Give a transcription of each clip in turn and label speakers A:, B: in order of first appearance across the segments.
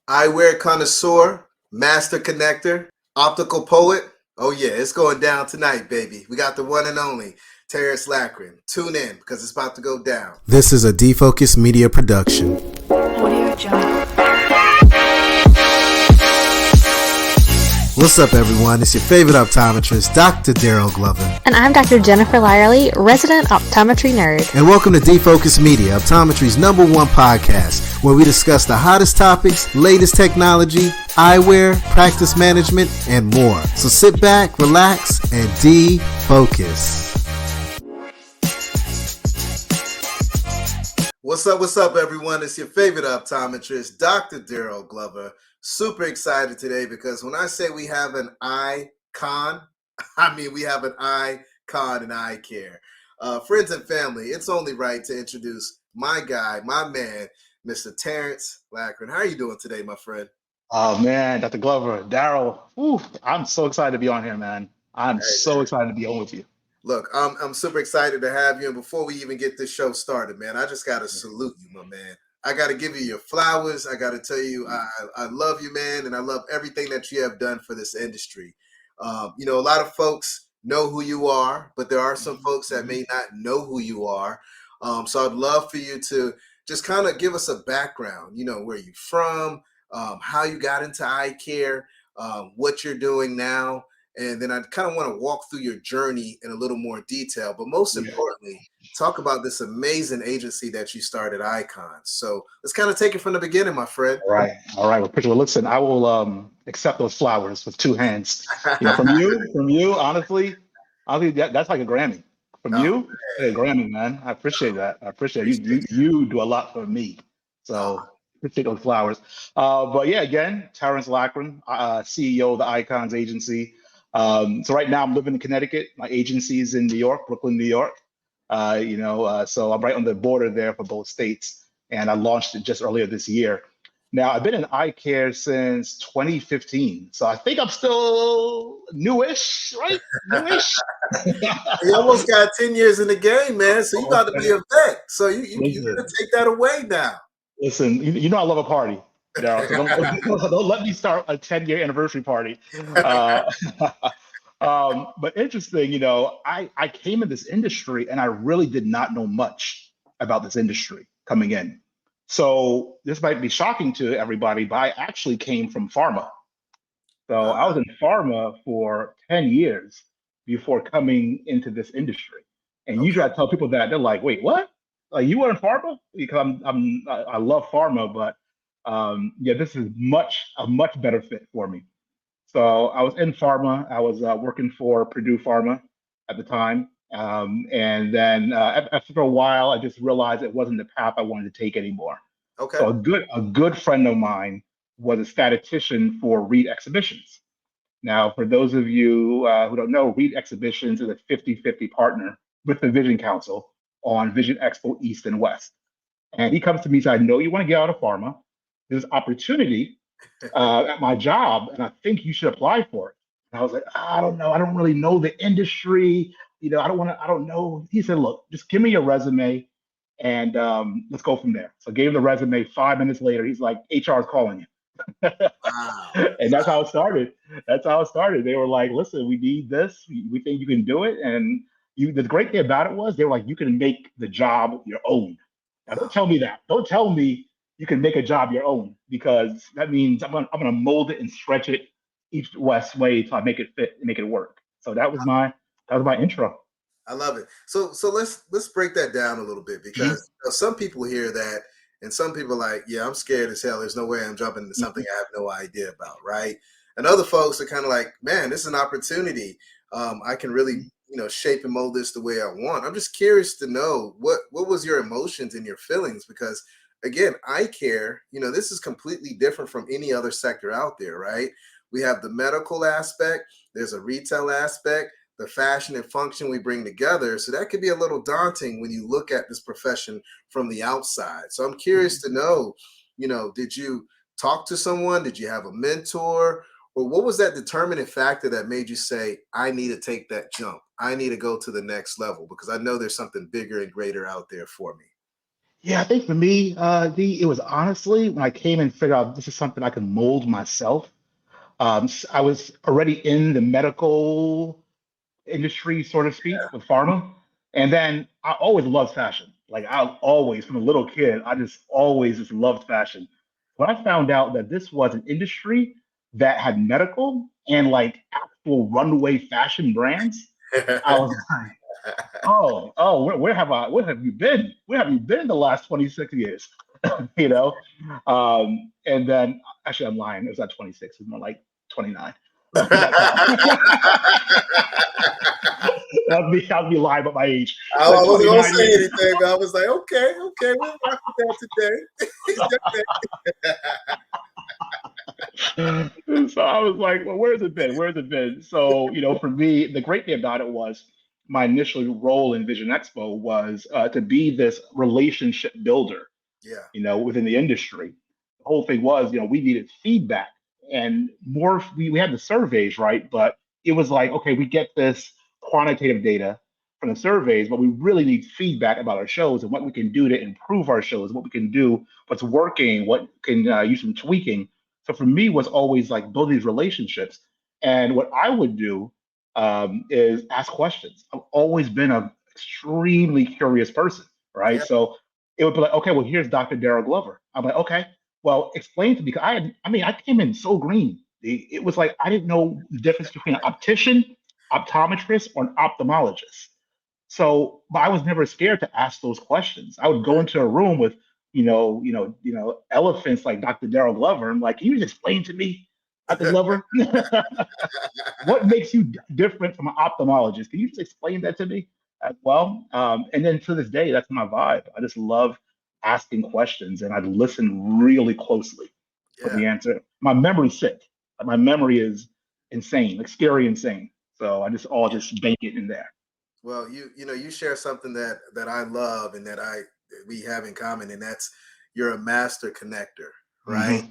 A: Eyewear connoisseur, master connector, optical poet. Oh yeah, it's going down tonight, baby. We got the one and only Tarrence Lackran. Tune in because it's about to go down. This is a Defocus Media production.
B: Audio Jungle.
A: What's up, everyone? It's your favorite optometrist, Dr. Daryl Glover.
B: And I'm Dr. Jennifer Lyerly, resident optometry nerd.
A: And welcome to Defocus Media, optometry's #1 podcast, where we discuss the hottest topics, latest technology, eyewear, practice management, and more. So sit back, relax, and defocus. What's up, everyone? It's your favorite optometrist, Dr. Daryl Glover. Super excited today because when I say we have an icon, I mean we have an icon in eye care. Friends and family, it's only right to introduce my guy, my man, Mr. Tarrence Lackran. How are you doing today, my friend?
C: Oh man, Dr. Glover, Daryl, I'm so excited to be on here, man. I'm so excited to be on with you.
A: Look, I'm super excited to have you. And before we even get this show started, man, I just got to salute you, my man. I got to give you your flowers. I got to tell you, I love you, man. And I love everything that you have done for this industry. A lot of folks know who you are, but there are some folks that may not know who you are. So I'd love for you to just kind of give us a background, where you're from, how you got into eye care, what you're doing now. And then I kind of want to walk through your journey in a little more detail. But most importantly, talk about this amazing agency that you started, Eyecons. So let's kind of take it from the beginning, my friend.
C: All right. Well, listen, I will accept those flowers with two hands. From you, honestly, that's like a Grammy. From you, a Grammy, man. I appreciate that. I appreciate it. You do a lot for me. So appreciate those flowers. But yeah, again, Tarrence Lackran, CEO of the Eyecons agency. So right now I'm living in Connecticut. My agency is in New York, Brooklyn, New York. So I'm right on the border there for both states. And I launched it just earlier this year. Now I've been in eye care since 2015. So I think I'm still newish, right? Newish.
A: You almost got 10 years in the game, man. So you got to be a vet. So you got to take that away now.
C: Listen, you know I love a party. No, so don't let me start a 10-year anniversary party. But interesting, I came in this industry and I really did not know much about this industry coming in. So this might be shocking to everybody, but I actually came from Pharma. So I was in Pharma for 10 years before coming into this industry. And usually I tell people that, they're like, wait, what? Like, you were in Pharma? Because I love Pharma, but this is a much better fit for me. So I was in Pharma. I was working for Purdue Pharma at the time. And then after a while, I just realized it wasn't the path I wanted to take anymore.
A: Okay.
C: So a good friend of mine was a statistician for Reed Exhibitions. Now, for those of you who don't know, Reed Exhibitions is a 50-50 partner with the Vision Council on Vision Expo East and West. And he comes to me and says, I know you want to get out of Pharma. There's opportunity at my job, and I think you should apply for it. And I was like, I don't know. I don't really know the industry. I don't know. He said, look, just give me your resume and let's go from there. So I gave him the resume. 5 minutes later, he's like, HR is calling you.
A: Wow.
C: And that's how it started. They were like, listen, we need this. We think you can do it. And the great thing about it was they were like, you can make the job your own. Now, don't tell me that. Don't tell me you can make a job your own, because that means I'm gonna mold it and stretch it each West way till I make it fit and make it work. So that was my intro.
A: I love it. So let's break that down a little bit, because some people hear that and some people are like, yeah, I'm scared as hell. There's no way I'm jumping into something I have no idea about, right? And other folks are kind of like, man, this is an opportunity. I can really, shape and mold this the way I want. I'm just curious to know what was your emotions and your feelings, because again, eye care, this is completely different from any other sector out there, right? We have the medical aspect, there's a retail aspect, the fashion and function we bring together. So that could be a little daunting when you look at this profession from the outside. So I'm curious to know, did you talk to someone? Did you have a mentor? Or what was that determining factor that made you say, I need to take that jump? I need to go to the next level because I know there's something bigger and greater out there for me.
C: Yeah, I think for me, it was honestly when I came and figured out this is something I can mold myself. I was already in the medical industry, so to speak, with Pharma. And then I always loved fashion. Like I always, from a little kid, I just always just loved fashion. When I found out that this was an industry that had medical and like actual runway fashion brands, I was like, oh, where have you been? Where have you been the last 26 years? you know? And then actually I'm lying, it was not 26, it's more like 29 at that time. I'd be lying about my age.
A: I
C: Like
A: wasn't gonna
C: 29
A: say
C: years.
A: anything, but I was like, okay, we'll rock with that today.
C: So I was like, well, where's it been? Where's it been? So, for me, the great thing about it was my initial role in Vision Expo was to be this relationship builder,
A: Yeah,
C: within the industry. The whole thing was, we needed feedback and more. We had the surveys, right? But it was like, okay, we get this quantitative data from the surveys, but we really need feedback about our shows and what we can do to improve our shows, what we can do, what's working, what can use some tweaking. So for me, was always like build these relationships. And what I would do is ask questions. I've always been an extremely curious person, right?
A: yeah.
C: So it would be like, okay, well, here's Dr. Daryl Glover. I'm like, okay, well, explain to me. Because I came in so green. It was like I didn't know the difference between an optician, optometrist, or an ophthalmologist. So, but I was never scared to ask those questions. I would go into a room with, elephants like Dr. Daryl Glover. I'm like, can you just explain to me, Dr. Glover, what makes you different from an ophthalmologist? Can you just explain that to me as well? And then to this day, that's my vibe. I just love asking questions, and I listen really closely for
A: Yeah.
C: the answer. My memory's sick. My memory is insane, like scary insane. So I just all just bank it in there.
A: Well, you share something that I love and that we have in common, and that's you're a master connector, right?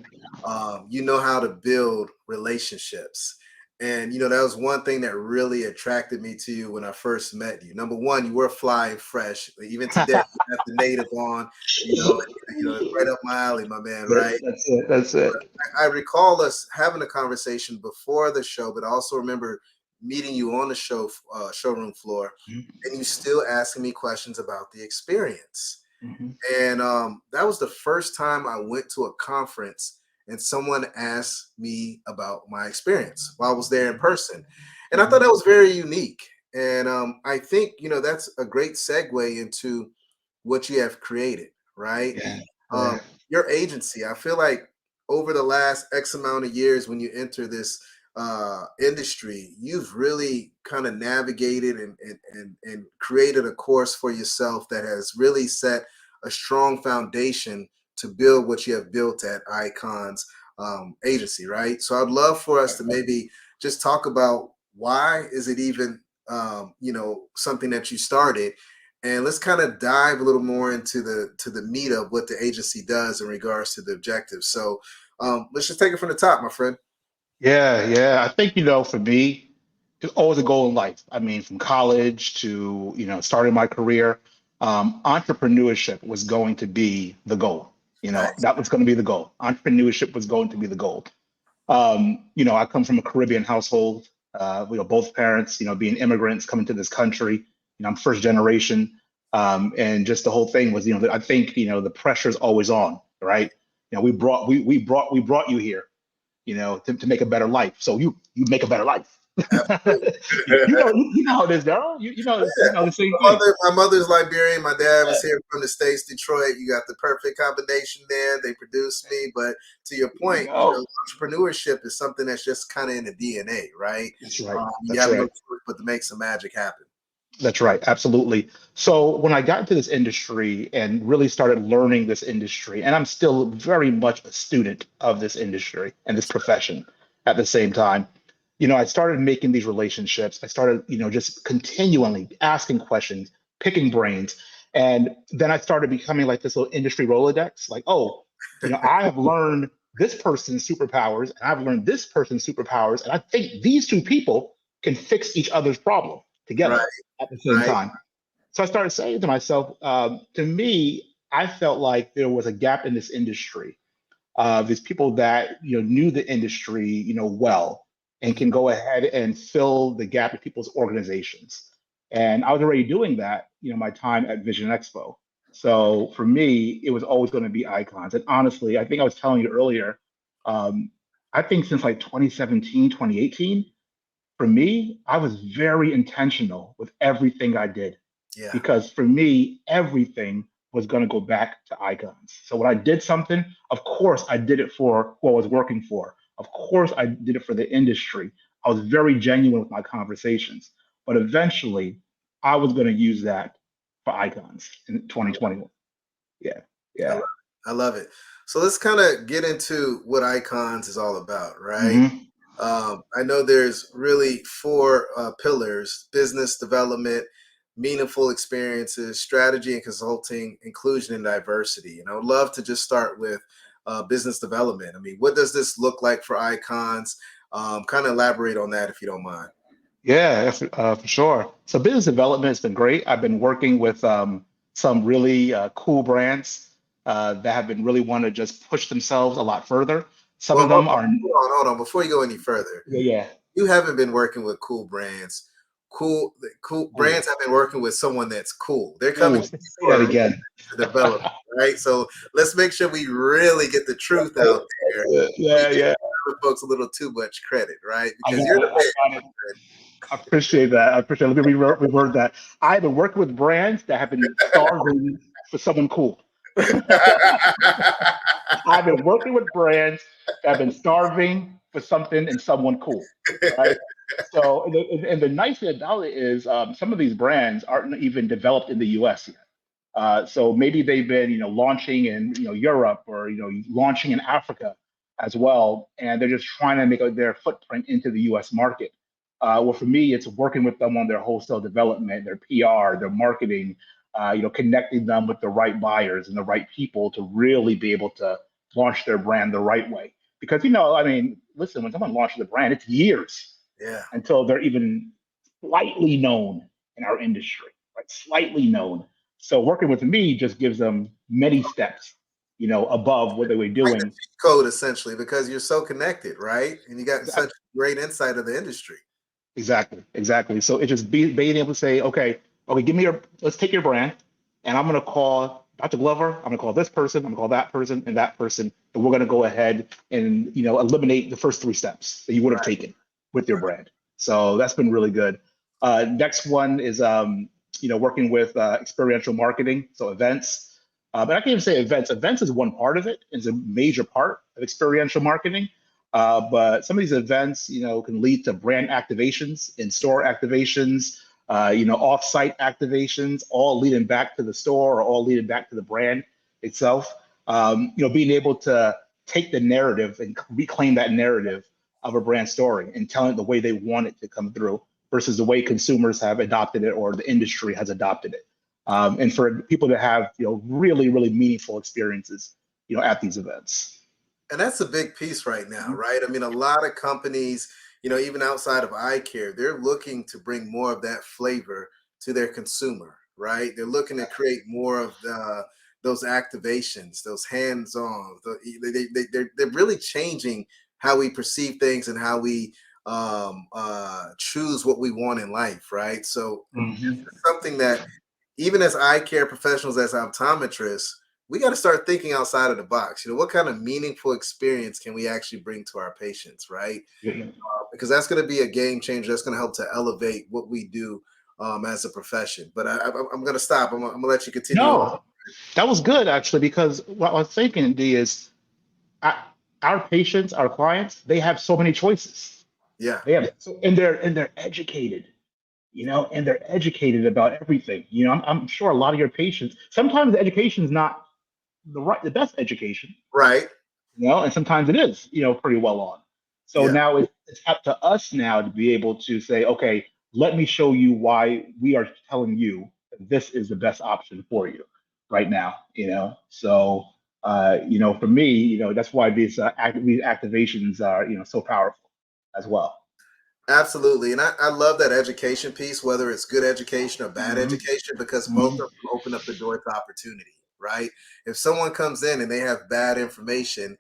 C: Hmm.
A: You know how to build relationships. And that was one thing that really attracted me to you when I first met you. Number one, you were flying fresh. Even today, you have the native on, it's right up my alley, my man, right?
C: That's it. That's it.
A: I recall us having a conversation before the show, but I also remember meeting you on the showroom floor, and you still asking me questions about the experience.
C: Hmm.
A: And that was the first time I went to a conference and someone asked me about my experience while I was there in person. And I thought that was very unique. And I think, that's a great segue into what you have created, right?
C: Yeah.
A: Um,
C: Yeah.
A: your agency, I feel like over the last X amount of years, when you enter this industry, you've really kind of navigated and created a course for yourself that has really set a strong foundation to build what you have built at Eyecons agency, right? So I'd love for us to maybe just talk about why is it even something that you started, and let's kind of dive a little more into the meat of what the agency does in regards to the objectives. So let's just take it from the top, my friend.
C: Yeah, yeah. I think, for me, it's always a goal in life. I mean, from college to, starting my career, entrepreneurship was going to be the goal.
A: Nice.
C: That was going to be the goal. Entrepreneurship was going to be the goal. I come from a Caribbean household. Both parents, being immigrants coming to this country. I'm first generation, and just the whole thing was, I think, the pressure is always on, right? We brought you here, to make a better life. So you make a better life. You know how it is, Daryl. You know the same thing.
A: My mother's Liberian. My dad was here from the States, Detroit. You got the perfect combination there. They produced me. But to your
C: There you
A: point,
C: go.
A: entrepreneurship is something that's just kind of in the DNA, right?
C: That's right.
A: You
C: That's
A: have no
C: right.
A: choice but to make some magic happen.
C: That's right. Absolutely. So when I got into this industry and really started learning this industry, and I'm still very much a student of this industry and this profession at the same time, I started making these relationships. I started, just continually asking questions, picking brains. And then I started becoming like this little industry Rolodex, like, oh, I have learned this person's superpowers and I've learned this person's superpowers. And I think these two people can fix each other's problem
A: Right,
C: together at the same
A: right.
C: time. So I started saying to myself, to me, I felt like there was a gap in this industry. There's people that knew the industry well and
A: Mhm.
C: can go ahead and fill the gap in people's organizations. And I was already doing that, my time at Vision Expo. So for me, it was always going to be icons. And honestly, I think I was telling you earlier, um, I think since like 2017, 2018, for me, I was very intentional with everything I did
A: Yeah.
C: because for me, everything was going to go back to icons. So when I did something, of course, I did it for who I was working for. Of course, I did it for the industry. I was very genuine with my conversations. But eventually, I was going to use that for icons in 2021. Yeah,
A: I love
C: yeah.
A: it. I love it. So let's kind of get into what Icons is all about, right?
C: Hmm.
A: I know there's really four pillars: business development, meaningful experiences, strategy and consulting, inclusion and diversity. And I would love to just start with business development. I mean, what does this look like for Icons? Kind of elaborate on that if you don't mind.
C: Yeah, for sure. So business development has been great. I've been working with some really cool brands that have been really want to just push themselves a lot further. Some
A: Well,
C: of them are,
A: hold on. Before you go any further,
C: yeah,
A: you haven't been working with cool brands. Cool
C: yeah.
A: brands have been working with someone that's cool. They're
C: Oh,
A: coming to you
C: say that
A: for
C: again.
A: to develop, right? So let's make sure we really get the truth out there. We
C: Yeah,
A: give
C: yeah.
A: other folks a little too much credit, right?
C: I
A: Because
C: got
A: you're
C: it. I
A: the
C: got it. I appreciate that. I appreciate it. Let me reword that. I've been working with brands that have been starving for someone cool.
A: man.
C: I've been working with brands that have been starving for something and someone cool, right? So, and the nice thing about it is some of these brands aren't even developed in the US yet. So maybe they've been, launching in, Europe or, launching in Africa as well, and they're just trying to make their footprint into the U.S. market. Well, for me, it's working with them on their wholesale development, their PR, their marketing, connecting them with the right buyers and the right people to really be able to launch their brand the right way. Because, I mean, listen, when someone launches a brand, it's years
A: Yeah.
C: until they're even slightly known in our industry, right? Slightly known. So working with me just gives them many steps, above what they were
A: Like the
C: doing.
A: cheat code essentially, because you're so connected, right? And you got such
C: Exactly.
A: great insight of the industry.
C: Exactly. Exactly. So it just being able to say, okay, let's take your brand, and I'm going to call Dr. Glover. I'm going to call this person. I'm going to call that person, and we're going to go ahead and eliminate the first three steps that you would have
A: Right.
C: taken with your brand. So that's been really good. Next one is working with experiential marketing, so events. But I can't even say events. Events is one part of it. It's a major part of experiential marketing. But some of these events, can lead to brand activations, in-store activations, off-site activations, all leading back to the store or all leading back to the brand itself. Being able to take the narrative and reclaim that narrative of a brand story and telling it the way they want it to come through versus the way consumers have adopted it or the industry has adopted it. And for people to have, really, really meaningful experiences, at these events.
A: And that's a big piece right now,
C: Mhm.
A: right? I mean, a lot of companies, even outside of eye care, they're looking to bring more of that flavor to their consumer, right? They're looking to create more of those activations, those hands-on. They're really changing how we perceive things and how we choose what we want in life, right? So
C: Mhm.
A: something that even as eye care professionals, as optometrists, we got to start thinking outside of the box. What kind of meaningful experience can we actually bring to our patients, right?
C: Yeah.
A: Because that's going to be a game changer. That's going to help to elevate what we do as a profession. But I'm going to stop. I'm going to let you continue.
C: No, that was good actually, because what I was thinking, D, is uh, our patients, our clients, they have so many choices.
A: Yeah,
C: They have, so, and they're educated, and they're educated about everything. I'm sure a lot of your patients, sometimes the education is not the best education,
A: right.
C: and sometimes it is, pretty well on. So
A: Yeah,
C: now it's up to us now to be able to say, okay, let me show you why we are telling you that this is the best option for you right now, So, for me, that's why these activations are, so powerful as well.
A: absolutely. And I love that education piece, whether it's good education or bad
C: Hmm.
A: education, because both
C: Hmm.
A: of them open up the door to opportunity. right? If someone comes in and they have bad information,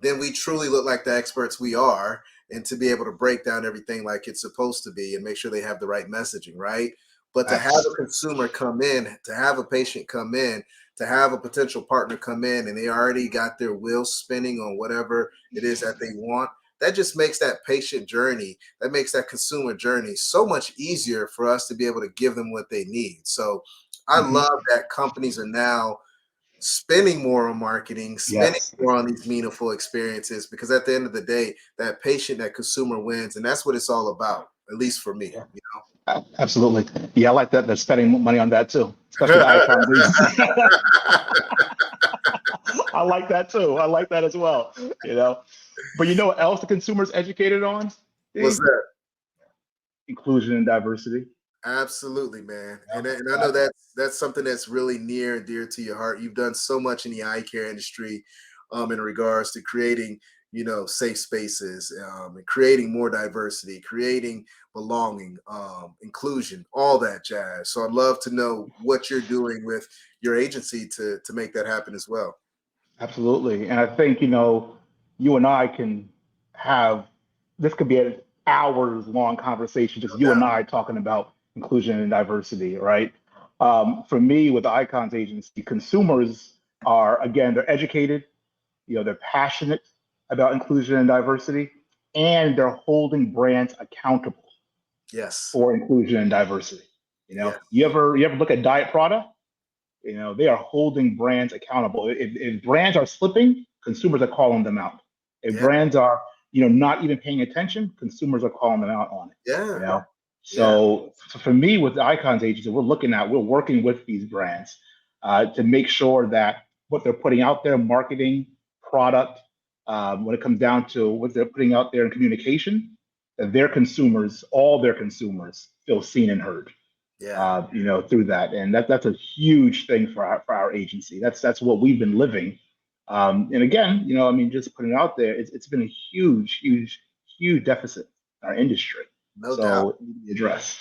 A: then we truly look like the experts we are, and to be able to break down everything like it's supposed to be and make sure they have the right messaging, right? But to have a consumer come in, to have a patient come in, to have a potential partner come in and they already got their wheels spinning on whatever it is that they want, that just makes that patient journey, that makes that consumer journey so much easier for us to be able to give them what they need. So I love that companies are now spending more on marketing, spending
C: Yes.
A: more on these meaningful experiences, because at the end of the day, that patient, that consumer wins. And that's what it's all about, at least for me,
C: Yeah.
A: you
C: Absolutely. Yeah, I like that. They're spending money on that too, especially the
A: know?
C: Icons agency. I like that too. I like that as well. You know, but you know what else the consumer's educated on?
A: What's
C: Steve?
A: that?
C: Inclusion and diversity.
A: Absolutely, man.
C: You
A: And I know that's something that's really near and dear to your heart. You've done so much in the eye care industry, in regards to creating, safe spaces, and creating more diversity, creating belonging, inclusion, all that jazz. So I'd love to know what you're doing with your agency to make that happen as well.
C: Absolutely. And I think, you and I can have this could be an hours long conversation, just
A: No
C: you and
A: doubt.
C: I talking about inclusion and diversity, right? For me, with the Icons agency, consumers are, again, they're educated, they're passionate about inclusion and diversity, and they're holding brands accountable
A: Yes.
C: for inclusion and diversity.
A: Yes.
C: You ever look at Diet Prada? They are holding brands accountable. If brands are slipping, consumers are calling them out. If
A: Yeah.
C: brands are, not even paying attention, consumers are calling them out on it. You
A: Yeah.
C: know,
A: Yeah.
C: so for me with the Icons agency, we're working with these brands to make sure that what they're putting out there, marketing, product, when it comes down to what they're putting out there in communication, that their consumers, all their consumers, feel seen and heard
A: Yeah.
C: through that. And that's a huge thing for our agency. That's what we've been living. And again, just putting it out there, it's been a huge, huge, huge deficit in our industry.
A: No doubt.
C: So it needs to be addressed,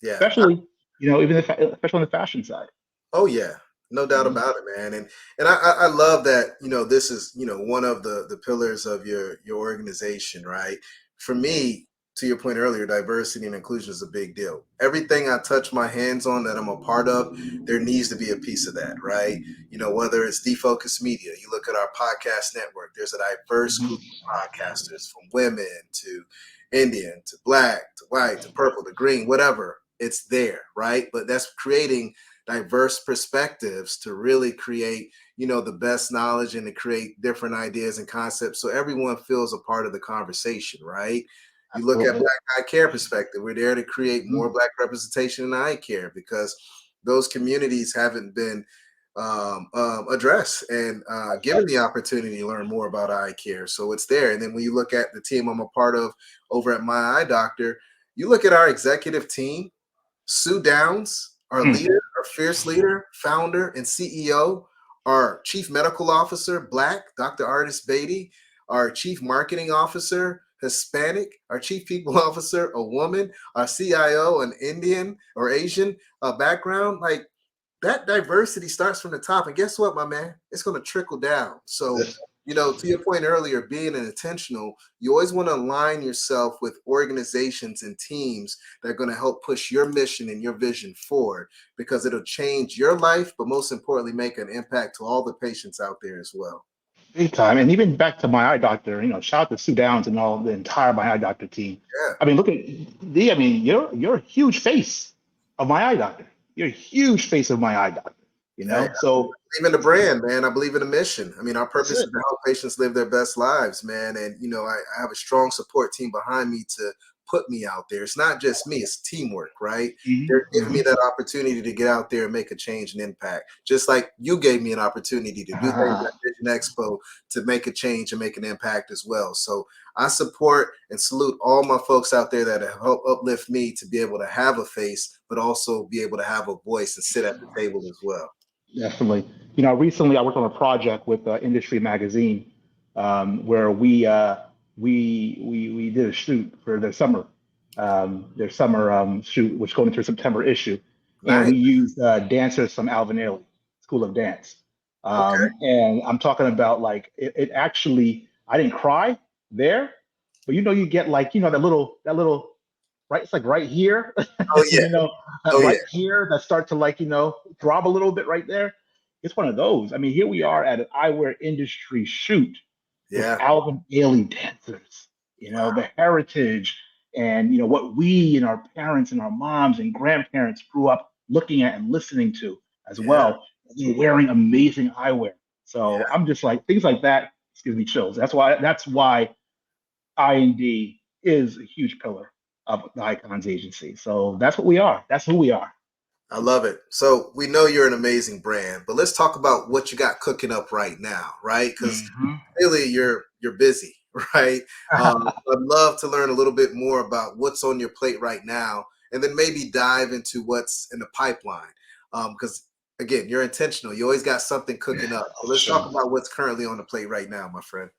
A: Yeah.
C: especially, even especially on the fashion side.
A: Oh yeah, no doubt
C: Mhm.
A: about it, man. And I love that, this is, one of the pillars of your organization, right? For me, to your point earlier, diversity and inclusion is a big deal. Everything I touch my hands on that I'm a part of, there needs to be a piece of that, right? Whether it's Defocus Media, you look at our podcast network, there's a diverse group of podcasters, from women to Indian to black to white to purple to green, whatever. It's there, right? But that's creating diverse perspectives to really create, the best knowledge and to create different ideas and concepts so everyone feels a part of the conversation, right? You look at
C: Absolutely.
A: Black Eye Care perspective, we're there to create more
C: Mhm.
A: Black representation in eye care because those communities haven't been addressed and
C: That's
A: given the opportunity to learn more about eye care. So it's there. And then when you look at the team I'm a part of over at My Eye Doctor, you look at our executive team. Sue Downs, our
C: right.
A: leader, our fierce leader, founder, and CEO, our chief medical officer, Black, Dr. Artis Beatty, our chief marketing officer, Hispanic, our chief people officer, a woman, our CIO, an Indian or Asian background. Like, that diversity starts from the top. And guess what, my man? It's going to trickle down. So, to your point earlier, being an intentional, you always want to align yourself with organizations and teams that are going to help push your mission and your vision forward because it'll change your life, but most importantly, make an impact to all the patients out there as well.
C: Big time. And even back to my eye doctor, shout out to Sue Downs and all the entire my eye doctor team.
A: Yeah.
C: I mean, look at you're a huge face of my eye doctor. You're a huge face of my eye doctor,
A: Hey,
C: So
A: I believe in the brand, man. I believe in the mission. I mean, our
C: that's
A: purpose is
C: it.
A: to help patients live their best lives, man. And I have a strong support team behind me to put me out there. It's not just me; it's teamwork, right? They're giving me that opportunity to get out there and make a change and impact, just like you gave me an opportunity to do things at Vision Expo to make a change and make an impact as well. So I support and salute all my folks out there that have helped uplift me to be able to have a face, but also be able to have a voice and sit at the table as well.
C: Definitely. Recently I worked on a project with Industry Magazine where we did a shoot for their summer shoot, which going into a September issue, and
A: Nice.
C: we used dancers from Alvin Ailey School of Dance.
A: Okay.
C: And I'm talking about like it actually, I didn't cry there, but you get like, that little, right, it's like right here,
A: Oh yeah. Oh yeah.
C: right here that start to like, throb a little bit right there. It's one of those. I mean, here we are at an eyewear industry shoot with
A: Yeah.
C: Alvin Ailey dancers, the heritage and what we and our parents and our moms and grandparents grew up looking at and listening to as
A: Yeah.
C: well. They're wearing amazing eyewear. So
A: Yeah.
C: I'm just like things like that gives me chills. That's why I&D is a huge pillar of the Icons agency. So that's what we are. That's who we are.
A: I love it. So we know you're an amazing brand, but let's talk about what you got cooking up right now, right? Because
C: Mhm.
A: really you're busy, right? I'd love to learn a little bit more about what's on your plate right now, and then maybe dive into what's in the pipeline. Because again, you're intentional. You always got something cooking up. So let's talk
C: Sure.
A: about what's currently on the plate right now, my friend.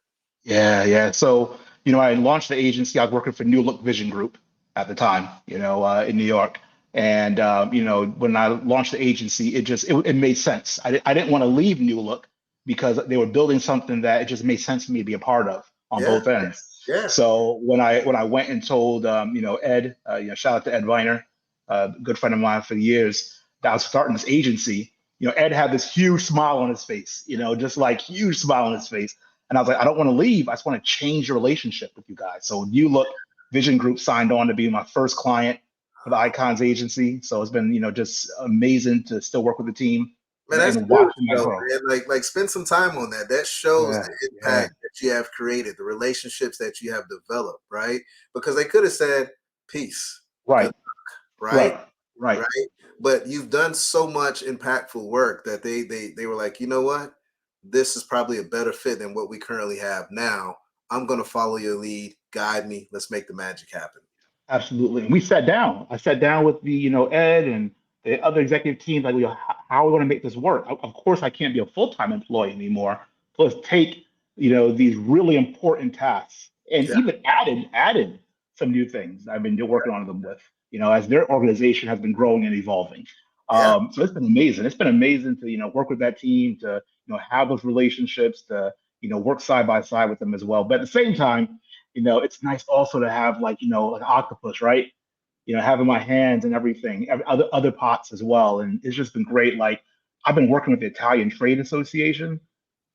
C: Yeah, yeah. So, I launched the agency. I was working for New Look Vision Group at the time, in New York. And when I launched the agency, it made sense. I didn't want to leave New Look because they were building something that it just made sense for me to be a part of on
A: Yeah,
C: both ends.
A: yeah.
C: So when I went and told Ed, shout out to Ed Viner, a good friend of mine for years, that I was starting this agency. Ed had this huge smile on his face, just like huge smile on his face. And I was like, I don't want to leave. I just want to change the relationship with you guys. So New Look Vision Group signed on to be my first client for the Icons agency. So it's been, just amazing to still work with the team
A: Man, that's
C: and watching that
A: beautiful,
C: grow.
A: man. Like spend some time on that. That shows
C: Yeah,
A: the
C: yeah.
A: impact that you have created, the relationships that you have developed, right? Because they could have said, peace, good,
C: Right,
A: right?
C: right, right.
A: Right. But you've done so much impactful work that they were like, you know what? This is probably a better fit than what we currently have now. I'm gonna follow your lead, guide me, let's make the magic happen.
C: Absolutely. And we sat down. I sat down with Ed and the other executive teams, like, how are we going to make this work? Of course, I can't be a full-time employee anymore. So let's take, these really important tasks and
A: Yeah,
C: even added some new things I've been working on them with, as their organization has been growing and evolving.
A: yeah.
C: So it's been amazing. It's been amazing to, work with that team, to, have those relationships, to, work side by side with them as well. But at the same time, it's nice also to have like, like an octopus, right? Having my hands and everything, other pots as well. And it's just been great. Like I've been working with the Italian Trade Association,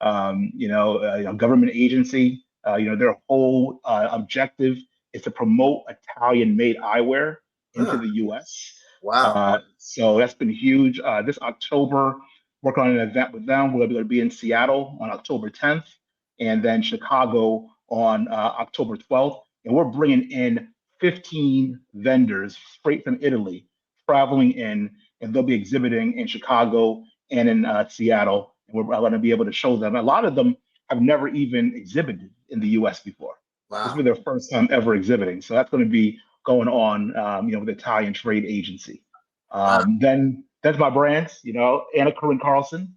C: government agency. Their whole objective is to promote Italian-made eyewear into
A: Huh.
C: the U.S.
A: Wow.
C: So that's been huge. This October, working on an event with them. We're going to be in Seattle on October 10th, and then Chicago on October 12th. And we're bringing in 15 vendors straight from Italy, traveling in, and they'll be exhibiting in Chicago and in Seattle. And we're going to be able to show them. A lot of them have never even exhibited in the U.S. before. This will
A: Wow.
C: be their first time ever exhibiting. So that's going to be going on, with the Italian Trade Agency.
A: Wow.
C: Then that's my brands, Anna Corinne Carlson.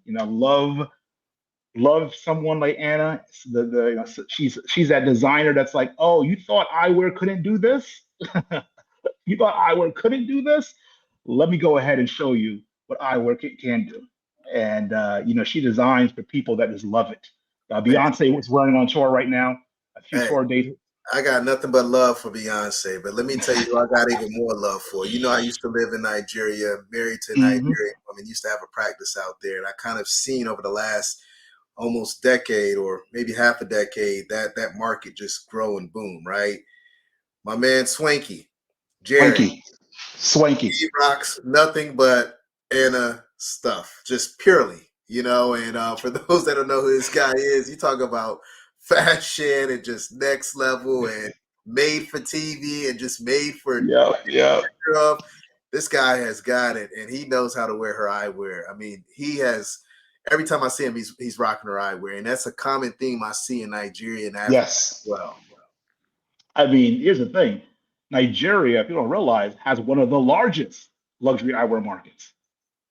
C: Love someone like Anna. She's that designer that's like, oh, you thought eyewear couldn't do this? You thought eyewear couldn't do this? Let me go ahead and show you what eyewear can do. And she designs for people that just love it.
A: Man.
C: Beyonce was running on tour right now. A few
A: Hey,
C: tour dates.
A: I got nothing but love for Beyonce, but let me tell you who I got even more love for. You know, I used to live in Nigeria, married to a
C: Hmm.
A: Nigerian woman, used to have a practice out there, and I kind of seen over the last almost decade or maybe half a decade that market just grow and boom, right? My man Swanky, Jared,
C: Swanky, swanky.
A: he rocks nothing but Anna stuff, just purely, And for those that don't know who this guy is, you talk about fashion and just next level and made for TV and just made for
C: Yeah, yeah.
A: of. This guy has got it, and he knows how to wear her eyewear. I mean, he has. Every time I see him, he's rocking her eyewear, and that's a common theme I see in Nigeria and Africa as
C: Yes.
A: well.
C: I mean, here's the thing. Nigeria, if you don't realize, has one of the largest luxury eyewear markets,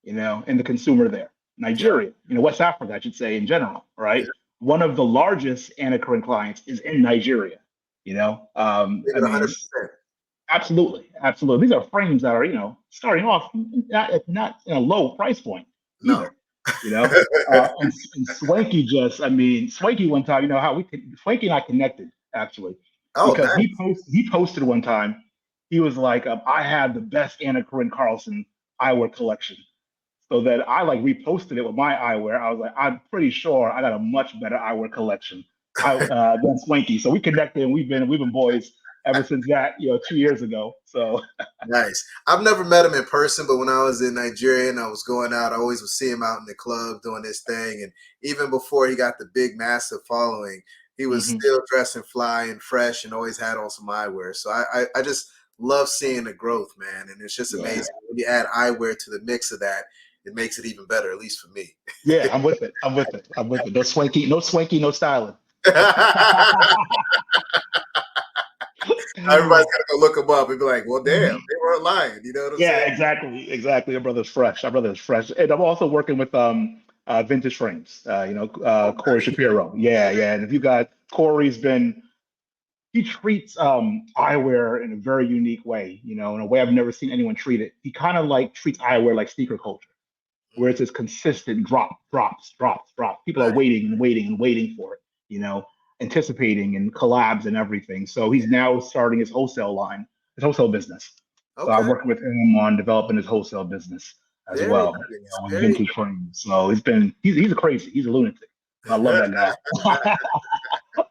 C: in the consumer there.
A: Yeah,
C: Nigeria, West Africa, I should say in general,
A: yeah,
C: right? One of the largest Anna Current clients is in Nigeria,
A: leave
C: I
A: it
C: mean,
A: 100%.
C: absolutely, absolutely. These are frames that are, starting off not in a low price point
A: No,
C: either. And Swanky Swanky one time, how Swanky and I connected actually,
A: Oh,
C: because
A: nice.
C: he posted one time, he was like, I have the best Anna Corinne Carlson eyewear collection. So that I like reposted it with my eyewear. I was like, I'm pretty sure I got a much better eyewear collection than Swanky. So we connected, and we've been boys ever since that, 2 years ago. So
A: Nice. I've never met him in person, but when I was in Nigeria and I was going out, I always would see him out in the club doing his thing. And even before he got the big, massive following, he was
C: mhm.
A: still dressing fly and fresh and always had on some eyewear. So I just love seeing the growth, man. And it's just
C: Yeah,
A: amazing. When you add eyewear to the mix of that, it makes it even better, at least for me.
C: yeah, I'm with it. I'm with it. I'm with it. No styling.
A: Everybody's got to go look him up and be like, well, damn,
C: Mhm.
A: they weren't lying. You know what I'm
C: Yeah,
A: saying?
C: exactly. Our brother's fresh. Our brother's fresh, and I'm also working with vintage frames.
A: Oh,
C: Corey
A: nice.
C: Shapiro. Yeah. And if you got Corey's been he treats eyewear in a very unique way. In a way I've never seen anyone treat it. He kind of like treats eyewear like sneaker culture, where it's
A: Mm,
C: this consistent drops. People are
A: nice.
C: waiting and waiting and waiting for it. Anticipating and collabs and everything. So he's now starting his wholesale line, his wholesale business. So I'm
A: Okay.
C: working with him on developing his wholesale business as
A: Very
C: well,
A: nice.
C: with
A: Very
C: vintage frames. So he's a crazy, he's a lunatic. I love
A: nice.
C: that guy.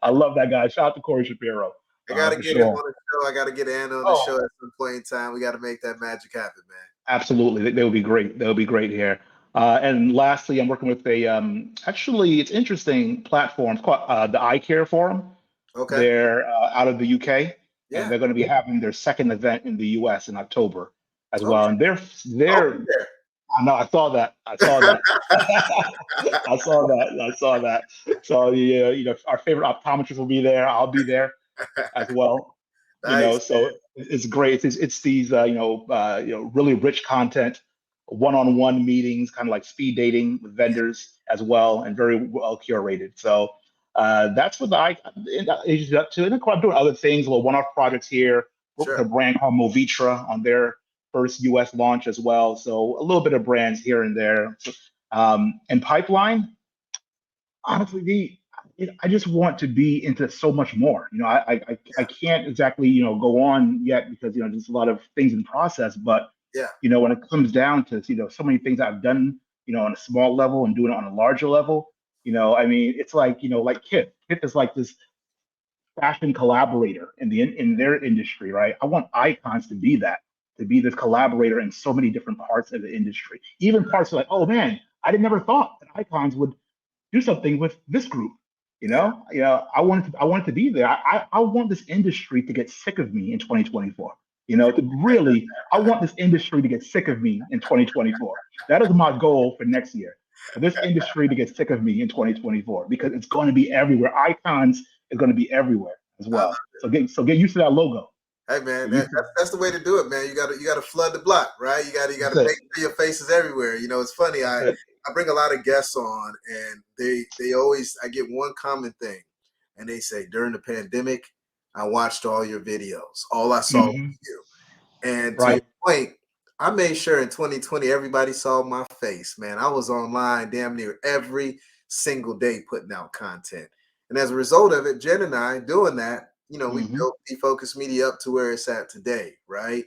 C: I love that guy. Shout out to Corey Shapiro,
A: I got to
C: for
A: get him
C: sure.
A: on the show. I got to get Anna on the
C: Oh,
A: show at some point in time. We got to make that magic happen, man.
C: absolutely. They would be great. They would be great here. And lastly, I'm working with actually, it's interesting platform. It's called the Eyecare Forum.
A: Okay.
C: They're out of the UK, and
A: Yeah.
C: they're going to be having their second event in the US in October as well.
A: Okay.
C: And
A: I'll
C: they're
A: be there.
C: I know I saw that. I saw that. I saw that. I saw that. So yeah, our favorite optometrist will be there. I'll be there as well.
A: Nice,
C: So it's great. It's these really rich content, one-on-one meetings, kind of like speed dating with
A: man. Yeah.
C: vendors as well, and very well curated. So that's what the agency's up to. And of course, I'm doing other things, little one-off projects here. Work with
A: Sure.
C: a brand called Movitra on their first US launch as well. So a little bit of brands here and there. And pipeline, honestly, I just want to be into so much more. I
A: Yeah.
C: can't exactly go on yet because there's a lot of things in process. But
A: Yeah.
C: when it comes down to so many things I've done on a small level and doing it on a larger level. It's like like Kip. Kip is like this fashion collaborator in their industry, right? I want Icons to be that, to be this collaborator in so many different parts of the industry. Even parts like, oh man, I did never thought that Icons would do something with this group.
A: Yeah.
C: I wanted to be there. I want this industry to get sick of me in 2024. I want this industry to get sick of me in 2024. That is my goal for next year. For this industry to get sick of me in 2024 because it's going to be everywhere. Icons is going to be everywhere as
A: I
C: well. So get used to that logo.
A: Hey man,
C: Get used to
A: that's the way to do it, man. You gotta flood the block, right? You gotta
C: That's it.
A: make sure your face is everywhere. It's funny.
C: That's
A: I
C: it.
A: I bring a lot of guests on, and they always I get one common thing, and they say during the pandemic, I watched all your videos. All I saw was
C: Mhm.
A: you. And to your
C: Right.
A: point, I made sure in 2020 everybody saw my face, man. I was online damn near every single day putting out content. And as a result of it, Jen and I doing that, we
C: Hmm.
A: built Defocus Media up to where it's at today, right?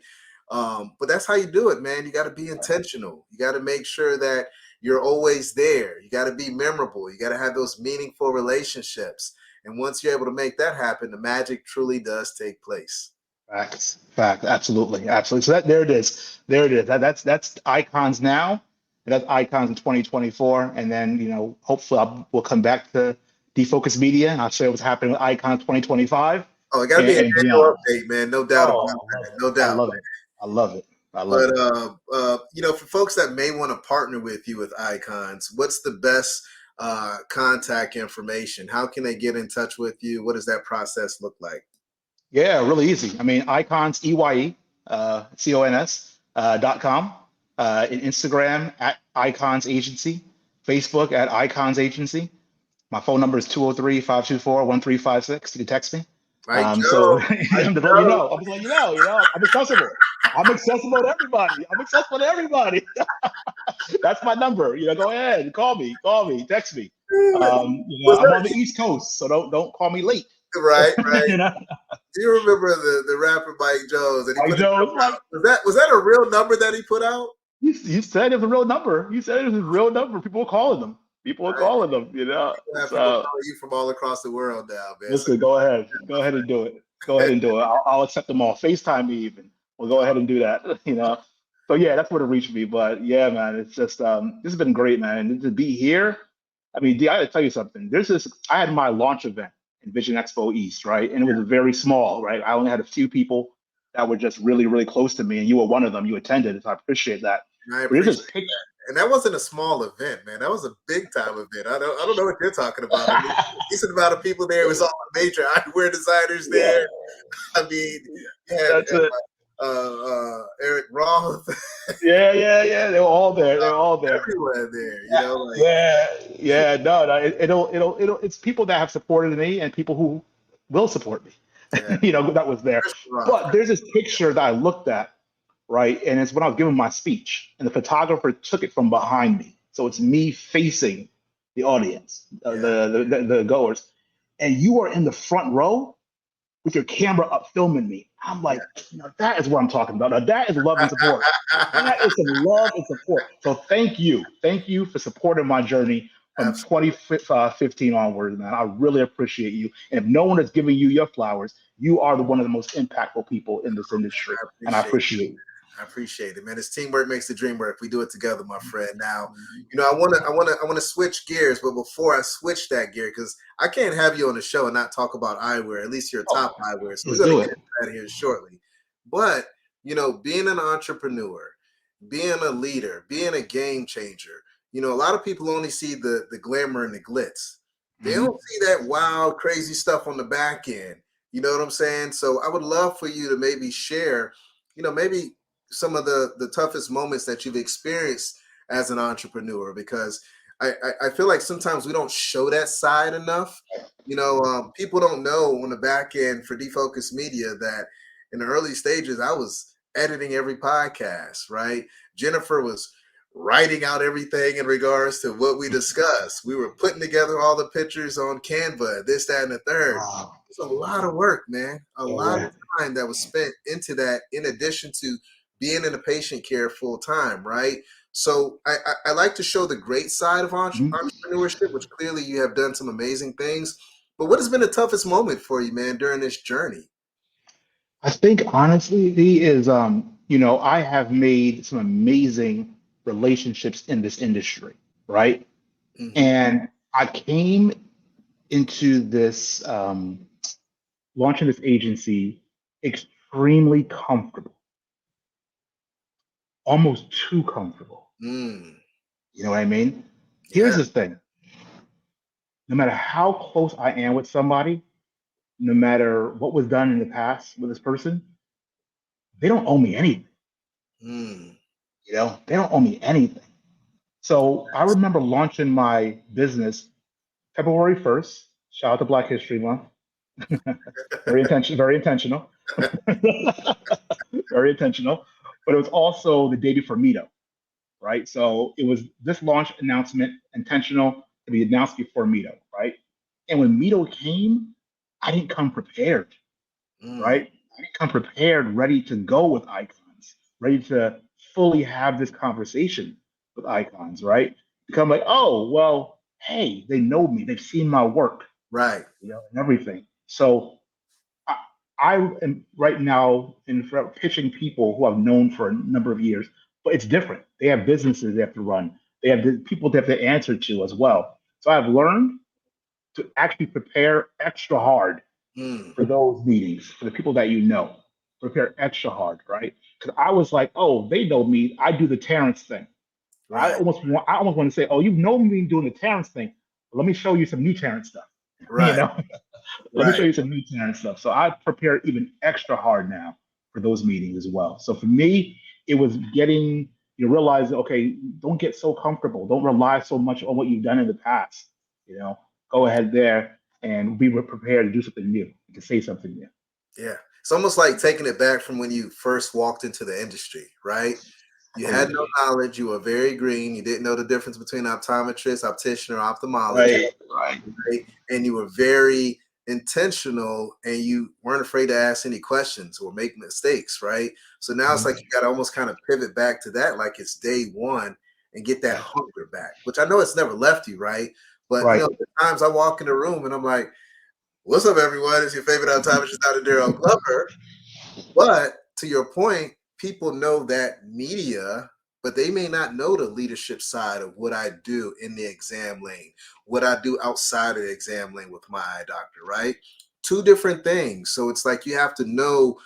A: But that's how you do it, man. You got to be intentional. You got to make sure that you're always there. You got to be memorable. You got to have those meaningful relationships. And once you're able to make that happen, the magic truly does take place.
C: Facts. Fact. Absolutely. So there it is. There it is. That's icons now. And that's icons in 2024. And then hopefully we'll come back to Defocus Media and I'll show you what's happening with icons 2025
A: Oh, it got to be an
C: and
A: annual
C: beyond.
A: update, man. No doubt about
C: Oh, I love
A: that.
C: it.
A: No
C: I
A: doubt.
C: love it. I love it. I love
A: But
C: it.
A: for folks that may want to partner with you with Icons, what's the best contact information? How can they get in touch with you? What does that process look like?
C: Yeah, really easy. Icons, EYE, CONS, .com, in Instagram at Icons Agency, Facebook at Icons Agency. My phone number is 203-524-1356. You can text me.
A: Mike
C: So
A: Joe. Mike
C: I'm just letting you
A: Joe.
C: know. I'm just letting you know. I'm accessible. I'm accessible to everybody. I'm accessible to everybody. That's my number. Go ahead, call me, text me.
A: Was
C: I'm on the
A: that
C: East Coast, so don't call me late.
A: right? Right.
C: you know,
A: Do you remember the rapper Mike Jones? And he
C: Mike
A: put his
C: Jones,
A: number
C: like
A: out. Was that a real number that he put out?
C: you said it was a real number. You said it was a real number. People were calling them. People were
A: Right?
C: calling them.
A: You have people
C: So
A: calling you from all across the world now, man. So
C: listen, go ahead and do it. Go ahead and do it. I'll accept them all. FaceTime me even. We'll go ahead and do that. So yeah, that's where to reach me. But yeah, man, it's just this has been great, man. And to be here, I mean, D, I gotta tell you something. I had my launch event in Vision Expo East, right? And it was very small, right? I only had a few people that were just really, really close to me, and you were one of them. You attended, so I appreciate that.
A: I
C: But it's
A: appreciate
C: just pick.
A: that. And that wasn't a small event, man. That was a big time event. I don't know what you're talking about. I mean, decent amount of people there. It was all the major eyewear designers
C: Yeah,
A: there. I mean, you had
C: that's it.
A: Eric Roth,
C: Yeah. They were all there. They were all there.
A: everyone there. Like
C: Yeah. No. It's people that have supported me and people who will support me.
A: yeah,
C: That was there.
A: Chris Roth.
C: But there's this picture that I looked at, right? And it's when I was giving my speech, and the photographer took it from behind me. So it's me facing the audience,
A: Yeah,
C: the goers, and you are in the front row with your camera up filming me. I'm
A: yeah.
C: like, that is what I'm talking about. Now that is love and support. That is some love and support. So thank you. Thank you for supporting my journey from
A: Absolutely.
C: 2015 onwards, man. I really appreciate you. And if no one is giving you your flowers, you are one of the most impactful people in this industry.
A: I
C: And I
A: appreciate
C: appreciate you.
A: I appreciate it, man. It's teamwork makes the dream work. We do it together, my friend. Now,
C: Mhm.
A: I wanna switch gears, but before I switch that gear, because I can't have you on the show and not talk about eyewear. At least you're top
C: Oh,
A: eyewear, so we're
C: let's
A: gonna
C: do
A: get
C: it.
A: into that here shortly. But being an entrepreneur, being a leader, being a game changer. A lot of people only see the glamour and the glitz. They
C: Mhm.
A: don't see that wild, crazy stuff on the back end. You know what I'm saying? So I would love for you to maybe share, maybe some of the toughest moments that you've experienced as an entrepreneur, because I feel like sometimes we don't show that side enough. People don't know on the back end for Defocus Media that in the early stages I was editing every podcast, right? Jennifer was writing out everything in regards to what we discussed. We were putting together all the pictures on Canva, this, that, and the third.
C: Wow.
A: It's a lot of work, man. A lot of
C: Yeah.
A: time that was spent into that, in addition to being in the patient care full time, right? So I like to show the great side of
C: Mhm.
A: entrepreneurship, which clearly you have done some amazing things. But what has been the toughest moment for you, man, during this journey?
C: I think honestly, he is, I have made some amazing relationships in this industry, right?
A: Hmm.
C: And I came into this launching this agency extremely comfortable, almost too comfortable.
A: Mm,
C: You know what I mean? Here's
A: yeah.
C: the thing: no matter how close I am with somebody, no matter what was done in the past with this person, they don't owe me anything.
A: Mm,
C: They don't owe me anything. So I remember launching my business February 1st. Shout out to Black History Month. Very intentional, very intentional. But it was also the day before Mito, right? So it was this launch announcement intentional to be announced before Mito, right? And when Mito came, I didn't come prepared,
A: mm,
C: right? I didn't come prepared, ready to go with Icons, ready to fully have this conversation with Icons, right? Become like, oh, well, hey, they know me, they've seen my work,
A: right.
C: and everything. So I, I am right now pitching people who I've known for a number of years, but it's different. They have businesses they have to run. They have people they have to answer to as well. So I've learned to actually prepare extra hard
A: Mm,
C: for those meetings, for the people that prepare extra hard, right? Because I was like, oh, they know me. I do the Terrence thing.
A: right.
C: I almost want to say, oh, you've known me doing the Terrence thing. Let me show you some new Terrence stuff. you
A: Right.
C: know, let me show
A: Right.
C: you some new Terrence stuff. So I prepare even extra hard now for those meetings as well. So for me, it was getting you realize, okay, don't get so comfortable. Don't rely so much on what you've done in the past. Go ahead there and we were prepared to do something new, to say something new.
A: Yeah. It's almost like taking it back from when you first walked into the industry, right? You had no
C: Crazy.
A: knowledge. You were very green. You didn't know the difference between optometrist, optician, or ophthalmologist,
C: Right, right.
A: right? And you were very intentional and you weren't afraid to ask any questions or make mistakes, right? So now it's like you got to almost kind of pivot back to that, like it's day one, and get that
C: Yeah.
A: hunger back, which I know it's never left you, right? But
C: Right.
A: the times I walk in the room and I'm like, "What's up, everyone? It's your favorite optometrist, Dr. Daryl Glover." But to your point, people know that media, but they may not know the leadership side of what I do in the exam lane, what I do outside of the exam lane with my eye doctor, right? Two different things. So it's like you have to know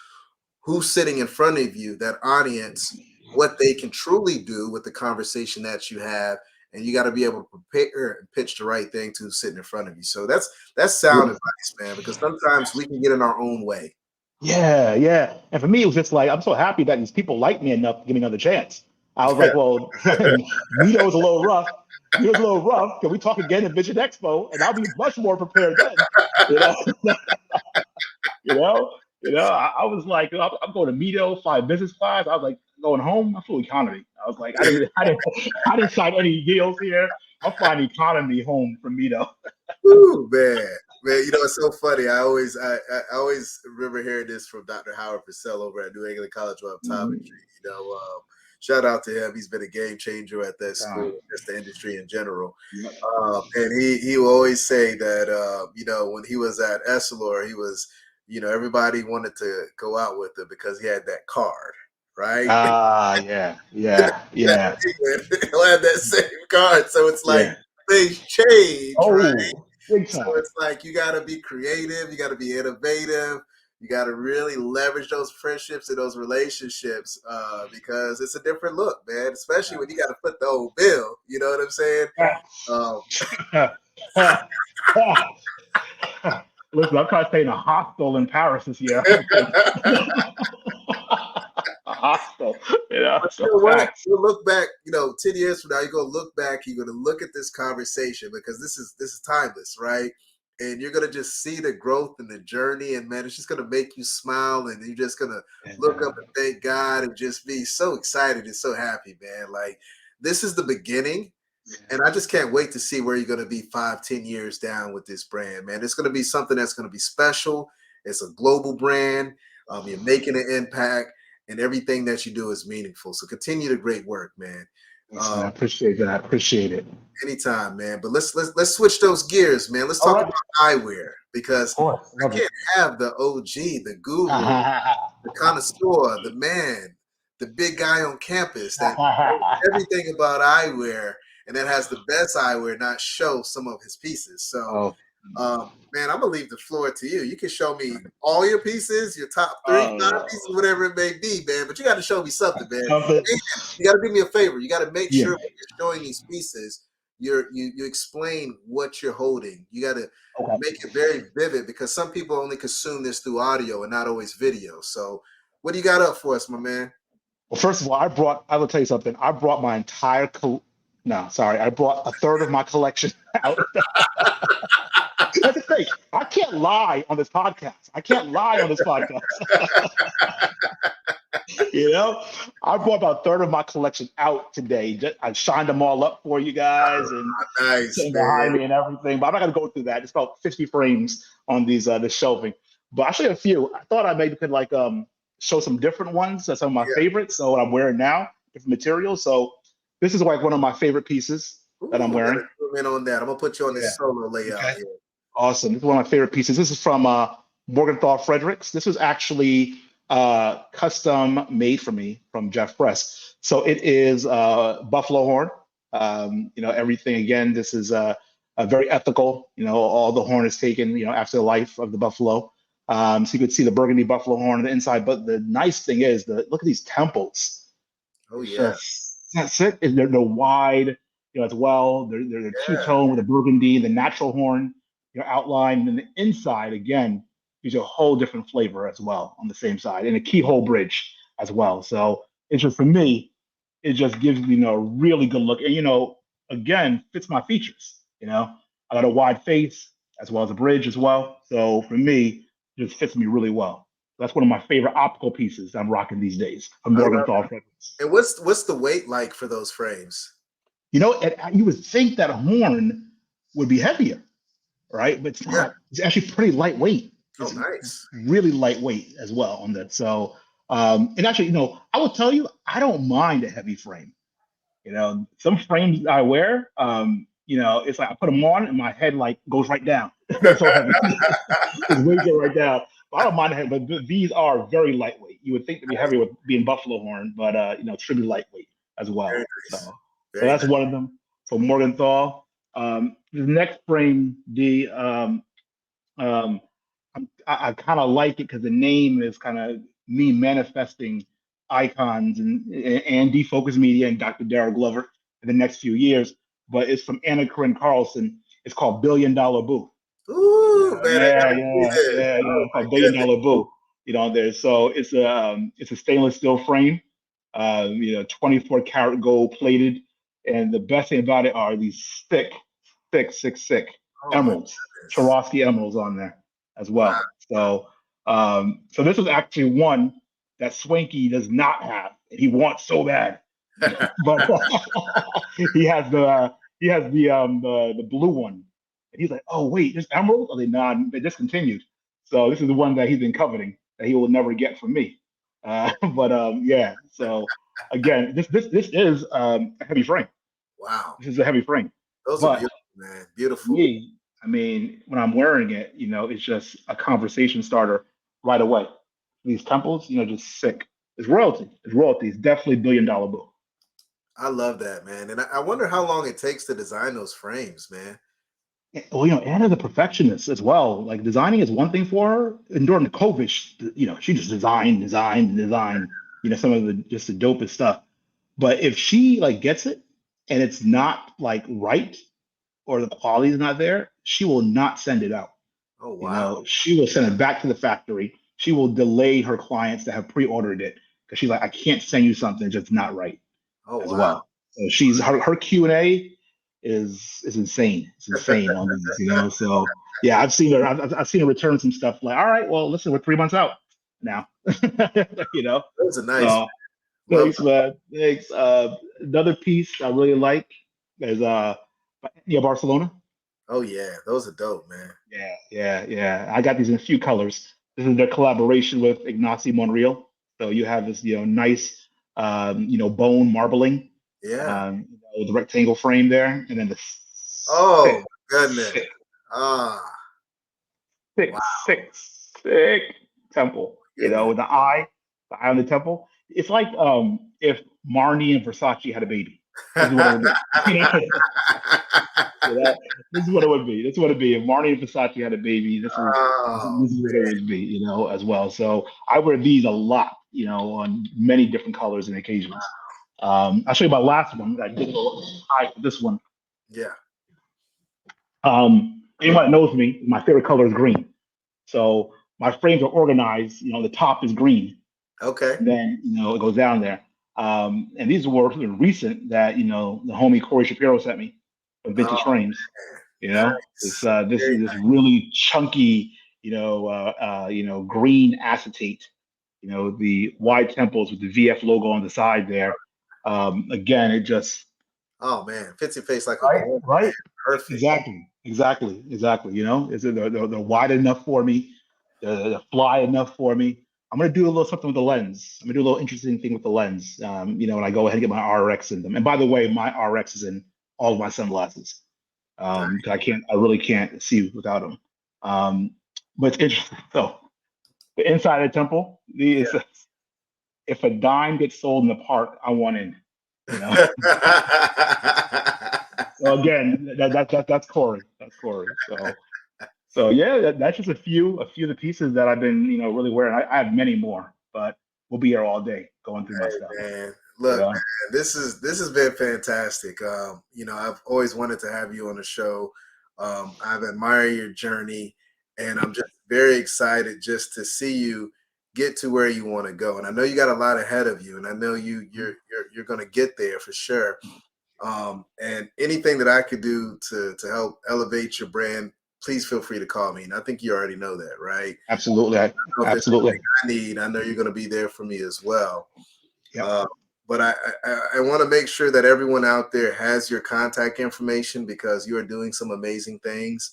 A: who's sitting in front of you, that audience, what they can truly do with the conversation that you have. And you got to be able to prepare and pitch the right thing to who's sitting in front of you. So that's sound
C: Yeah.
A: advice, man, because sometimes we can get in our own way.
C: Yeah, yeah. And for me, it was just like, I'm so happy that these people like me enough to give me another chance. I was like, well, Mito's a little rough. Mito's a little rough. Can we talk again at Vision Expo? And I'll be much more prepared then. You know, I was like, I'm going to Mito, fly business class. I was like, going home, I flew economy. I was like, I didn't sign any deals here. I'm flying economy home from Mito.
A: Woo, man, it's so funny. I always remember hearing this from Dr. Howard Purcell over at New England College of Optometry. Shout out to him. He's been a game changer at that school, just the industry in general.
C: Yep.
A: And he will always say that when he was at Essilor, he was everybody wanted to go out with him because he had that card, right?
C: Yeah, yeah, yeah,
A: He'll have that same card, so it's like
C: yeah.
A: things change, right?
C: Oh, big
A: So
C: time.
A: it's like you got to be creative, you got to be innovative, you got to really leverage those friendships and those relationships because it's a different look, man. Especially when you got to put the whole bill. You know what I'm saying? Um,
C: Listen, I'm trying to stay in a hostel in Paris this year. A hostel,
A: But you
C: so
A: know what?
C: facts.
A: You'll look back, 10 years from now, you're gonna look back, you're gonna look at this conversation because this is timeless, right? And you're gonna just see the growth and the journey, and man, it's just gonna make you smile, and you're just gonna look up and thank God and just be so excited and so happy, man. Like this is the beginning, and I just can't wait to see where you're gonna be 5, 10 years down with this brand, man. It's gonna be something that's gonna be special. It's a global brand. You're making an impact and everything that you do is meaningful. So continue the great work, man.
C: Listen, I appreciate that. I appreciate it.
A: Anytime, man. But let's switch those gears, man. Let's
C: All
A: talk
C: right.
A: about eyewear because
C: Of course.
A: I
C: Love it.
A: can't have the OG, the guru, the connoisseur, the man, the big guy on campus that knows everything about eyewear and that has the best eyewear not show some of his pieces. So
C: Oh,
A: man, I'm gonna leave the floor to you. You can show me all your pieces, your top three, five
C: oh,
A: pieces, whatever it may be, man. But you got to show me something, man.
C: something.
A: And you got to do me a favor. You got to make
C: Yeah.
A: sure when you're showing these pieces, you explain what you're holding. You got to
C: Okay.
A: make it very vivid because some people only consume this through audio and not always video. So, what do you got up for us, my man?
C: Well, first of all, I will tell you something. I brought my entire, no, sorry, I brought a third of my collection out. That's the thing. I can't lie on this podcast. I can't lie on this podcast. I brought about a third of my collection out today. I shined them all up for you guys and
A: Nice,
C: sitting
A: man.
C: behind me and everything. But I'm not going to go through that. It's about 50 frames on these this shelving. But I'll show you a few. I thought I maybe could show some different ones. That's some of my
A: Yeah.
C: favorites. So what I'm wearing now, different materials. So this is like one of my favorite pieces that I'm
A: Ooh,
C: wearing.
A: zoom in on that. I'm gonna put you on
C: Yeah.
A: this solo layout
C: Okay.
A: here.
C: Awesome. This is one of my favorite pieces. This is from Morgenthau Fredericks. This was actually custom made for me from Jeff Press. So it is buffalo horn. Everything again. This is a very ethical. All the horn is taken. After the life of the buffalo. So you could see the burgundy buffalo horn on the inside. But the nice thing is look at these temples.
A: Oh
C: It's
A: yeah.
C: just that's it. They're wide, as well. They're
A: Yeah.
C: two-tone with the burgundy, the natural horn, outline, and the inside again gives you a whole different flavor as well on the same side, and a keyhole bridge as well. So it's just for me, it just gives me a really good look, and again fits my features. I got a wide face, as well as a bridge as well. So for me, it just fits me really well. That's one of my favorite optical pieces I'm rocking these days from
A: I love
C: Morgenthau Fragrance.
A: it. And what's the weight like for those frames?
C: You know, you would think that horn would be heavier, right? But it's
A: Yeah.
C: not. It's actually pretty lightweight.
A: Oh,
C: It's
A: nice.
C: really lightweight as well on that. So, and actually, I will tell you, I don't mind a heavy frame. Some frames I wear, it's like I put them on and my head like goes right down. They're so heavy. It's weighs it right down. But I don't mind the head, but these are very lightweight. You would think to be heavy with being buffalo horn, but it's really lightweight as
A: Very
C: well.
A: nice.
C: So
A: Very
C: that's
A: nice.
C: one of them for Morgenthau. The next frame, um, I kind of like it because the name is kind of me manifesting icons and defocus media and Dr. Daryl Glover in the next few years. But it's from Anna Corinne Carlson. It's called Billion Dollar Boo.
A: Ooh, man, I
C: Yeah,
A: gotta see
C: yeah,
A: this.
C: yeah,
A: Oh
C: yeah.
A: my
C: Called Billion
A: goodness.
C: Dollar Boo. There. So it's a stainless steel frame. 24 karat gold plated, and the best thing about it are these thick
A: Oh my
C: emeralds,
A: goodness.
C: Swarovski emeralds on there as
A: Wow.
C: well. So this is actually one that Swanky does not have. He wants so bad, but he has the blue one. And he's like, oh wait, there's emeralds? Oh, they discontinued. So this is the one that he's been coveting that he will never get from me. But yeah. So again, this is a heavy frame.
A: Wow.
C: This is a heavy frame.
A: Those are
C: But
A: beautiful, man. Beautiful.
C: me, I mean, when I'm wearing it, it's just a conversation starter right away. These temples, just sick. It's royalty. It's royalty. It's definitely billion dollar bill.
A: I love that, man. And I wonder how long it takes to design those frames, man.
C: Well, Anna's a perfectionist as well. Like designing is one thing for her. And during the COVID, she just designed, some of the dopest stuff. But if she like gets it and it's not like right or the quality is not there, she will not send it out.
A: Oh, wow.
C: She will send it back to the factory. She will delay her clients that have pre-ordered it because she's like, I can't send you something that's not right
A: Oh,
C: as
A: wow.
C: well. So she's her Q&A is insane. It's insane on these. So yeah, I've seen her return some stuff like, all right, well, listen, we're 3 months out now. you know.
A: Those are nice.
C: So
A: Love
C: thanks, man. Thanks. Another piece I really like is Barcelona.
A: Oh yeah, those are dope, man.
C: Yeah. I got these in a few colors. This is their collaboration with Ignacy Monreal. So you have this, nice, bone marbling,
A: Yeah.
C: the rectangle frame there, and then the
A: Oh
C: thick,
A: my goodness.
C: thick,
A: Ah,
C: thick,
A: wow.
C: thick, thick temple.
A: Goodness.
C: The eye on the temple. It's like if Marnie and Versace had a baby. This is what it would be. This is what it would be. This is what it'd be. If Marnie and Versace had a baby,
A: Oh
C: this is what it would be, as well. So I wear these a lot, on many different colors and occasions. I'll show you my last one. I did a little high for this one.
A: yeah.
C: Anyone that knows me, my favorite color is green. So my frames are organized. The top is green,
A: Okay.
C: and then it goes down there. And these were recent that the homie Corey Shapiro sent me from Vintage
A: Oh
C: Frames. It's
A: nice.
C: this
A: Very
C: this really chunky, green acetate. The wide temples with the VF logo on the side there. Again, it just
A: Oh man, fits your face like a glove, man.
C: right.
A: Perfect.
C: Exactly. Is it they're wide enough for me, they're fly enough for me. I'm gonna do a little something with the lens. I'm gonna do a little interesting thing with the lens. When I go ahead and get my RX in them. And by the way, my RX is in all of my sunglasses. 'Cause I really can't see without them. But it's interesting. So the inside of the temple, if a dime gets sold in the park, I want in. You know. So again, that's Corey. That's Corey. So yeah, that's just a few of the pieces that I've been really wearing. I have many more, but we'll be here all day going through my stuff.
A: Man,
C: You
A: look,
C: know.
A: man, this has been fantastic. I've always wanted to have you on the show. I've admired your journey, and I'm just very excited just to see you get to where you want to go. And I know you got a lot ahead of you, and I know you're going to get there for sure. And anything that I could do to help elevate your brand please feel free to call me. And I think you already know that, right?
C: Absolutely.
A: If there's
C: Absolutely.
A: anything I need, I know you're going to be there for me as well.
C: Yep.
A: But I want to make sure that everyone out there has your contact information because you are doing some amazing things.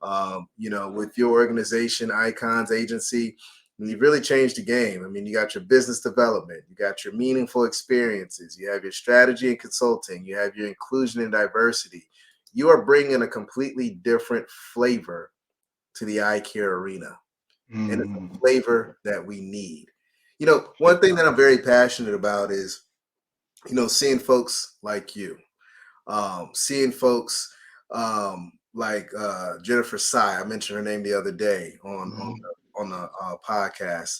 A: With your organization, Eyecons Agency, you've really changed the game. I mean, you got your business development, you got your meaningful experiences, you have your strategy and consulting, you have your inclusion and diversity. You are bringing a completely different flavor to the eye care arena. And it's a flavor that we need. One thing that I'm very passionate about is, seeing folks like you, seeing folks like Jennifer Sy. I mentioned her name the other day on the podcast.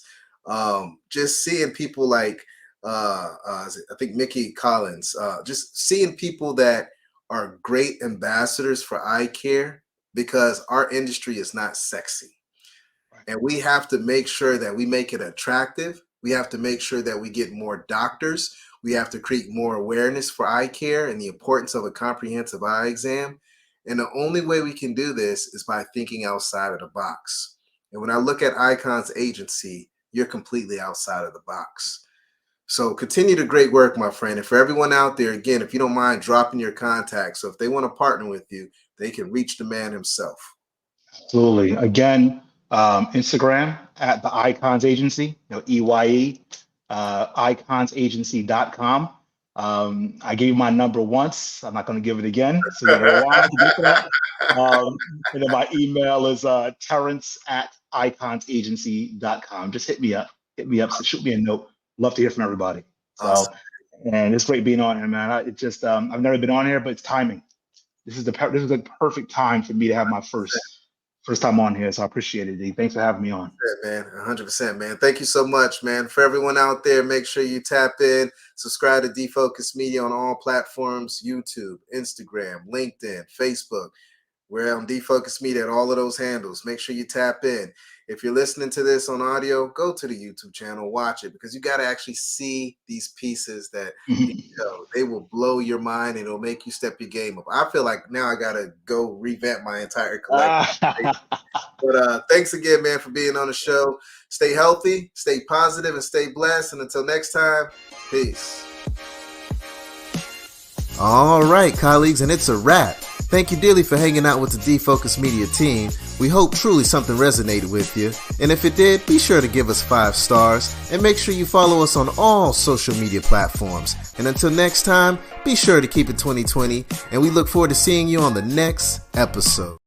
A: Just seeing people like I think Mickey Collins. Just seeing people that are great ambassadors for eye care because our industry is not sexy. And we have to make sure that we make it attractive. We have to make sure that we get more doctors. We have to create more awareness for eye care and the importance of a comprehensive eye exam. And the only way we can do this is by thinking outside of the box. And when I look at Eyecons Agency, you're completely outside of the box. So continue the great work, my friend. And for everyone out there, again, if you don't mind dropping your contact, so if they want to partner with you, they can reach the man himself.
C: Absolutely. Again, Instagram at the Eyecons Agency, EYE, eyeconsagency.com. I gave you my number once. I'm not going to give it again. So you got a while to get that. And then my email is Tarrence at eyeconsagency.com. Just hit me up. So shoot me a note. Love to hear from everybody. So, awesome. And it's great being on here, man. I've never been on here, but it's timing. This is the perfect time for me to have my first time on here, so I appreciate it, D. Thanks for having me on.
A: Man, 100%, man. Thank you so much, man. For everyone out there, make sure you tap in, subscribe to Defocus Media on all platforms, YouTube, Instagram, LinkedIn, Facebook. We're on Defocus Media at all of those handles. Make sure you tap in. If you're listening to this on audio, go to the YouTube channel, watch it, because you got to actually see these pieces that they will blow your mind and it'll make you step your game up. I feel like now I got to go revamp my entire collection. But thanks again, man, for being on the show. Stay healthy, stay positive, and stay blessed. And until next time, peace. All right, colleagues, and it's a wrap. Thank you dearly for hanging out with the Defocus Media team. We hope truly something resonated with you. And if it did, be sure to give us 5 stars and make sure you follow us on all social media platforms. And until next time, be sure to keep it 2020, and we look forward to seeing you on the next episode.